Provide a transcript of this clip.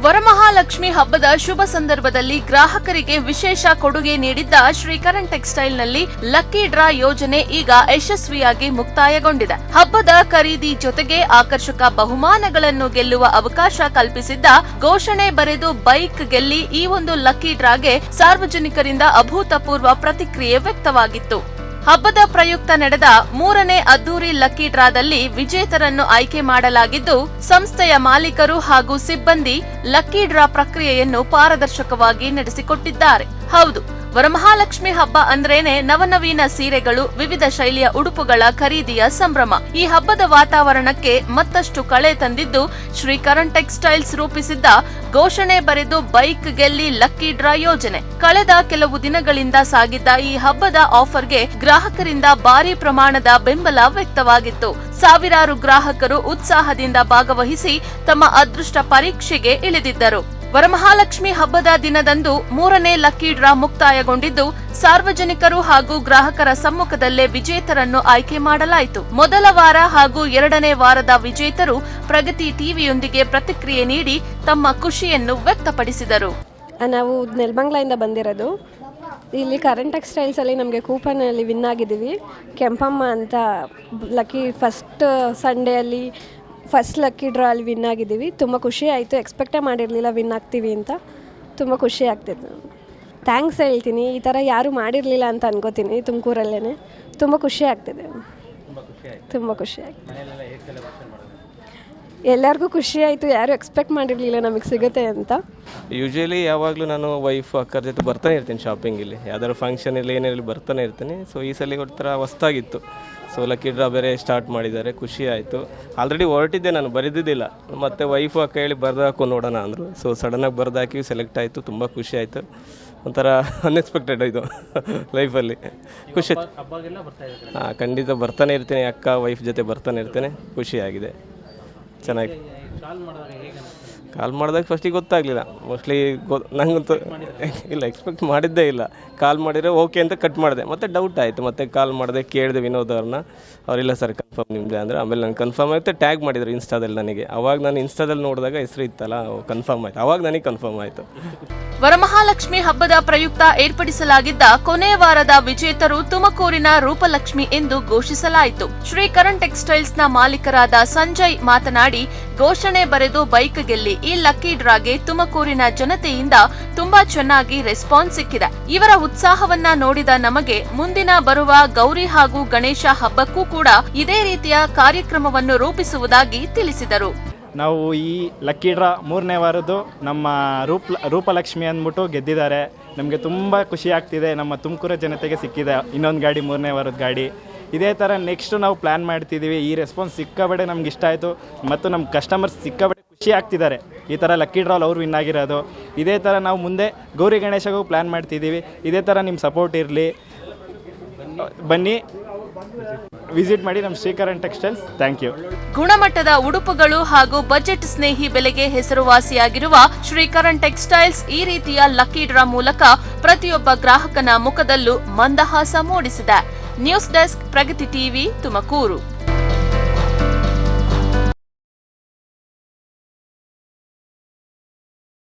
ವರಮಹಾಲಕ್ಷ್ಮಿ ಹಬ್ಬದ ಶುಭ ಸಂದರ್ಭದಲ್ಲಿ ಗ್ರಾಹಕರಿಗೆ ವಿಶೇಷ ಕೊಡುಗೆ ನೀಡಿದ್ದ ಶ್ರೀಕರಣ್ ಟೆಕ್ಸ್ಟೈಲ್ನಲ್ಲಿ ಲಕ್ಕಿ ಡ್ರಾ ಯೋಜನೆ ಈಗ ಯಶಸ್ವಿಯಾಗಿ ಮುಕ್ತಾಯಗೊಂಡಿದೆ. ಹಬ್ಬದ ಖರೀದಿ ಜೊತೆಗೆ ಆಕರ್ಷಕ ಬಹುಮಾನಗಳನ್ನು ಗೆಲ್ಲುವ ಅವಕಾಶ ಕಲ್ಪಿಸಿದ್ದ ಘೋಷಣೆ ಬರೆದು ಬೈಕ್ ಗೆಲ್ಲಿ ಈ ಒಂದು ಲಕ್ಕಿ ಡ್ರಾಗೆ ಸಾರ್ವಜನಿಕರಿಂದ ಅಭೂತಪೂರ್ವ ಪ್ರತಿಕ್ರಿಯೆ ವ್ಯಕ್ತವಾಗಿತ್ತು. ಹಬ್ಬದ ಪ್ರಯುಕ್ತ ನಡೆದ 3ನೇ ಅದ್ದೂರಿ ಲಕ್ಕಿ ಡ್ರಾದಲ್ಲಿ ವಿಜೇತರನ್ನು ಆಯ್ಕೆ ಮಾಡಲಾಗಿದ್ದು, ಸಂಸ್ಥೆಯ ಮಾಲೀಕರು ಹಾಗೂ ಸಿಬ್ಬಂದಿ ಲಕ್ಕಿ ಡ್ರಾ ಪ್ರಕ್ರಿಯೆಯನ್ನು ಪಾರದರ್ಶಕವಾಗಿ ನಡೆಸಿಕೊಟ್ಟಿದ್ದಾರೆ. ಹೌದು, ವರಮಹಾಲಕ್ಷ್ಮಿ ಹಬ್ಬ ಅಂದ್ರೇನೆ ನವನವೀನ ಸೀರೆಗಳು, ವಿವಿಧ ಶೈಲಿಯ ಉಡುಪುಗಳ ಖರೀದಿಯ ಸಂಭ್ರಮ. ಈ ಹಬ್ಬದ ವಾತಾವರಣಕ್ಕೆ ಮತ್ತಷ್ಟು ಕಳೆ ತಂದಿದ್ದು ಶ್ರೀಕರಣ್ ಟೆಕ್ಸ್ಟೈಲ್ಸ್ ರೂಪಿಸಿದ್ದ ಘೋಷಣೆ ಬರೆದು ಬೈಕ್ ಗೆಲ್ಲಿ ಲಕ್ಕಿ ಡ್ರಾ ಯೋಜನೆ. ಕಳೆದ ಕೆಲವು ದಿನಗಳಿಂದ ಸಾಗಿದ್ದ ಈ ಹಬ್ಬದ ಆಫರ್ಗೆ ಗ್ರಾಹಕರಿಂದ ಭಾರಿ ಪ್ರಮಾಣದ ಬೆಂಬಲ ವ್ಯಕ್ತವಾಗಿತ್ತು. ಸಾವಿರಾರು ಗ್ರಾಹಕರು ಉತ್ಸಾಹದಿಂದ ಭಾಗವಹಿಸಿ ತಮ್ಮ ಅದೃಷ್ಟ ಪರೀಕ್ಷೆಗೆ ಇಳಿದಿದ್ದರು. ವರಮಹಾಲಕ್ಷ್ಮಿ ಹಬ್ಬದ ದಿನದಂದು 3ನೇ ಲಕ್ಕಿ ಡ್ರಾ ಮುಕ್ತಾಯಗೊಂಡಿದ್ದು, ಸಾರ್ವಜನಿಕರು ಹಾಗೂ ಗ್ರಾಹಕರ ಸಮ್ಮುಖದಲ್ಲೇ ವಿಜೇತರನ್ನು ಆಯ್ಕೆ ಮಾಡಲಾಯಿತು. ಮೊದಲ ವಾರ ಹಾಗೂ 2ನೇ ವಾರದ ವಿಜೇತರು ಪ್ರಗತಿ ಟಿವಿಯೊಂದಿಗೆ ಪ್ರತಿಕ್ರಿಯೆ ನೀಡಿ ತಮ್ಮ ಖುಷಿಯನ್ನು ವ್ಯಕ್ತಪಡಿಸಿದರು. ನಾವು ನೆಲಮಂಗಲದಿಂದ ಬಂದಿರೋದು. ಇಲ್ಲಿ ಕರಣ್ ಟೆಕ್ಸ್ಟೈಲ್ಸ್ ಅಲ್ಲಿ ನಮಗೆ ಕೂಪನ್ ಅಲ್ಲಿ ವಿನ್ ಆಗಿದ್ದೀವಿ. ಕೆಂಪಮ್ಮ ಅಂತ ಲಕ್ಕಿ ಫಸ್ಟ್ ಸಂಡೇ ಅಲ್ಲಿ ಫಸ್ಟ್ ಲಕ್ಕಿ ಡ್ರಾ ಅಲ್ಲಿ ವಿನ್ ಆಗಿದ್ದೀವಿ. ತುಂಬ ಖುಷಿ ಆಯಿತು. ಎಕ್ಸ್ಪೆಕ್ಟೇ ಮಾಡಿರಲಿಲ್ಲ ವಿನ್ ಆಗ್ತೀವಿ ಅಂತ. ತುಂಬ ಖುಷಿ ಆಗ್ತಿತ್ತು. ಥ್ಯಾಂಕ್ಸ್ ಹೇಳ್ತೀನಿ. ಈ ಥರ ಯಾರೂ ಮಾಡಿರಲಿಲ್ಲ ಅಂತ ಅನ್ಕೋತೀನಿ. ತುಮಕೂರಲ್ಲೇ ತುಂಬ ಖುಷಿ ಆಗ್ತಿದೆ. ತುಂಬ ಖುಷಿ ಆಗ್ತಿದೆ. ಎಲ್ಲರಿಗೂ ಖುಷಿ ಆಯಿತು. ಯಾರು ಎಕ್ಸ್ಪೆಕ್ಟ್ ಮಾಡಿರಲಿಲ್ಲ ನಮಗೆ ಸಿಗುತ್ತೆ ಅಂತ. ಯೂಶ್ವಲಿ ಯಾವಾಗಲೂ ನಾನು ವೈಫ್ ಅಕ್ಕರ ಜೊತೆ ಬರ್ತಾನೆ ಇರ್ತೀನಿ ಶಾಪಿಂಗಲ್ಲಿ. ಯಾವ್ದಾದ್ರು ಫಂಕ್ಷನ್ ಇಲ್ಲ ಏನಿರಲಿ ಬರ್ತಾನೆ ಇರ್ತೀನಿ. ಸೊ ಈ ಸಲ ಒಂಥರ ಹೊಸ್ತಾಗಿತ್ತು. ಸೊ ಲಕ್ಕಿ ಡ್ರಾ ಬೇರೆ ಸ್ಟಾರ್ಟ್ ಮಾಡಿದ್ದಾರೆ. ಖುಷಿ ಆಯಿತು. ಆಲ್ರೆಡಿ ಹೊರಟಿದ್ದೆ, ನಾನು ಬರೆದಿದ್ದಿಲ್ಲ. ಮತ್ತು ವೈಫು ಅಕ್ಕ ಹೇಳಿ ಬರ್ದಾಕು ನೋಡೋಣ ಅಂದರು. ಸೊ ಸಡನ್ನಾಗಿ ಬರ್ದಾಕಿ ಸೆಲೆಕ್ಟ್ ಆಯಿತು. ತುಂಬ ಖುಷಿ ಆಯಿತು. ಒಂಥರ ಅನ್ಎಕ್ಸ್ಪೆಕ್ಟೆಡ್ ಇದು ಲೈಫಲ್ಲಿ. ಖುಷಿ. ಹಾಂ, ಖಂಡಿತ ಬರ್ತಾನೆ ಇರ್ತೀನಿ. ಅಕ್ಕ ವೈಫ್ ಜೊತೆ ಬರ್ತಾನೆ ಇರ್ತೇನೆ. ಖುಷಿಯಾಗಿದೆ. ಚೆನ್ನಾಗಿ ಕಾಲ್ ಮಾಡಿದಾಗ ಫಸ್ಟಿಗೆ ಗೊತ್ತಾಗಲಿಲ್ಲ. ಮೋಸ್ಟ್ಲಿ ನಂಗಂತೂ ಇಲ್ಲ, ಎಕ್ಸ್ಪೆಕ್ಟ್ ಮಾಡಿದ್ದೇ ಇಲ್ಲ. ಕಾಲ್ ಮಾಡಿದರೆ ಓಕೆ ಅಂತ ಕಟ್ ಮಾಡಿದೆ. ಮತ್ತು ಡೌಟ್ ಆಯಿತು. ಮತ್ತೆ ಕಾಲ್ ಮಾಡಿದೆ, ಕೇಳಿದೆ ವಿನೋದ್ ಅವ್ರನ್ನ. ಅವರಿಲ್ಲ ಸರ್ ಕನ್ಫರ್ಮ್ ನಿಮ್ಮದೇ ಅಂದರೆ. ಆಮೇಲೆ ನಾನು ಕನ್ಫರ್ಮ್ ಆಯಿತು. ಟ್ಯಾಗ್ ಮಾಡಿದರು ಇನ್ಸ್ಟಾದಲ್ಲಿ ನನಗೆ. ಅವಾಗ ನಾನು ಇನ್ಸ್ಟಾದಲ್ಲಿ ನೋಡಿದಾಗ ಹೆಸರು ಇತ್ತಲ್ಲ, ಕನ್ಫರ್ಮ್ ಆಯಿತು. ಅವಾಗ ನನಗೆ ಕನ್ಫರ್ಮ್ ಆಯಿತು. ವರಮಹಾಲಕ್ಷ್ಮಿ ಹಬ್ಬದ ಪ್ರಯುಕ್ತ ಏರ್ಪಡಿಸಲಾಗಿದ್ದ ಕೊನೆ ವಾರದ ವಿಜೇತರು ತುಮಕೂರಿನ ರೂಪಲಕ್ಷ್ಮಿ ಎಂದು ಘೋಷಿಸಲಾಯಿತು. ಶ್ರೀಕರಣ್ ಟೆಕ್ಸ್ಟೈಲ್ಸ್ನ ಮಾಲೀಕರಾದ ಸಂಜಯ್ ಮಾತನಾಡಿ, ಘೋಷಣೆ ಬರೆದು ಬೈಕ್ ಗೆಲ್ಲಿ ಈ ಲಕ್ಕಿ ಡ್ರಾಗೆ ತುಮಕೂರಿನ ಜನತೆಯಿಂದ ತುಂಬಾ ಚೆನ್ನಾಗಿ ರೆಸ್ಪಾನ್ಸ್ ಸಿಕ್ಕಿದೆ. ಇವರ ಉತ್ಸಾಹವನ್ನ ನೋಡಿದ ನಮಗೆ ಮುಂದಿನ ಬರುವ ಗೌರಿ ಹಾಗೂ ಗಣೇಶ ಹಬ್ಬಕ್ಕೂ ಕೂಡ ಇದೇ ರೀತಿಯ ಕಾರ್ಯಕ್ರಮವನ್ನು ರೂಪಿಸುವುದಾಗಿ ತಿಳಿಸಿದರು. ನಾವು ಈ ಲಕ್ಕಿ ಡ್ರಾ 3ನೇ ವಾರದ್ದು ನಮ್ಮ ರೂಪಲಕ್ಷ್ಮಿ ಅಂದ್ಬಿಟ್ಟು ಗೆದ್ದಿದ್ದಾರೆ. ನಮಗೆ ತುಂಬ ಖುಷಿ ಆಗ್ತಿದೆ. ನಮ್ಮ ತುಮಕೂರು ಜನತೆಗೆ ಸಿಕ್ಕಿದೆ ಇನ್ನೊಂದು ಗಾಡಿ, 3ನೇ ವಾರದ ಗಾಡಿ. ಇದೇ ಥರ ನೆಕ್ಸ್ಟು ನಾವು ಪ್ಲ್ಯಾನ್ ಮಾಡ್ತಿದ್ದೀವಿ. ಈ ರೆಸ್ಪಾನ್ಸ್ ಸಿಕ್ಕಾಬಡೆ ನಮ್ಗೆ ಇಷ್ಟ ಆಯಿತು. ಮತ್ತು ನಮ್ಮ ಕಸ್ಟಮರ್ಸ್ ಸಿಕ್ಕಾಬಡೆ ಖುಷಿ ಆಗ್ತಿದ್ದಾರೆ. ಈ ಥರ ಲಕ್ಕಿ ಡ್ರಾಲ್ ಅವ್ರು ವಿನ್ ಆಗಿರೋದು. ಇದೇ ಥರ ನಾವು ಮುಂದೆ ಗೌರಿ ಗಣೇಶಗೂ ಪ್ಲ್ಯಾನ್ ಮಾಡ್ತಿದ್ದೀವಿ. ಇದೇ ಥರ ನಿಮ್ಮ ಸಪೋರ್ಟ್ ಇರಲಿ. ಬನ್ನಿ, ವಿಸಿಟ್ ಮಾಡಿ ನಮ್ಮ ಶ್ರೀಕರಣ್ ಟೆಕ್ಸ್ಟೈಲ್ಸ್. Thank you. ಗುಣಮಟ್ಟದ ಉಡುಪುಗಳು ಹಾಗೂ ಬಜೆಟ್ ಸ್ನೇಹಿ ಬೆಲೆಗೆ ಹೆಸರುವಾಸಿಯಾಗಿರುವ ಶ್ರೀಕರಣ್ ಟೆಕ್ಸ್ಟೈಲ್ಸ್ ಈ ರೀತಿಯ ಲಕ್ಕಿ ಡ್ರಾ ಮೂಲಕ ಪ್ರತಿಯೊಬ್ಬ ಗ್ರಾಹಕನ ಮುಖದಲ್ಲೂ ಮಂದಹಾಸ ಮೂಡಿಸಿದೆ. ನ್ಯೂಸ್ ಡೆಸ್ಕ್, ಪ್ರಗತಿ ಟಿವಿ, ತುಮಕೂರು.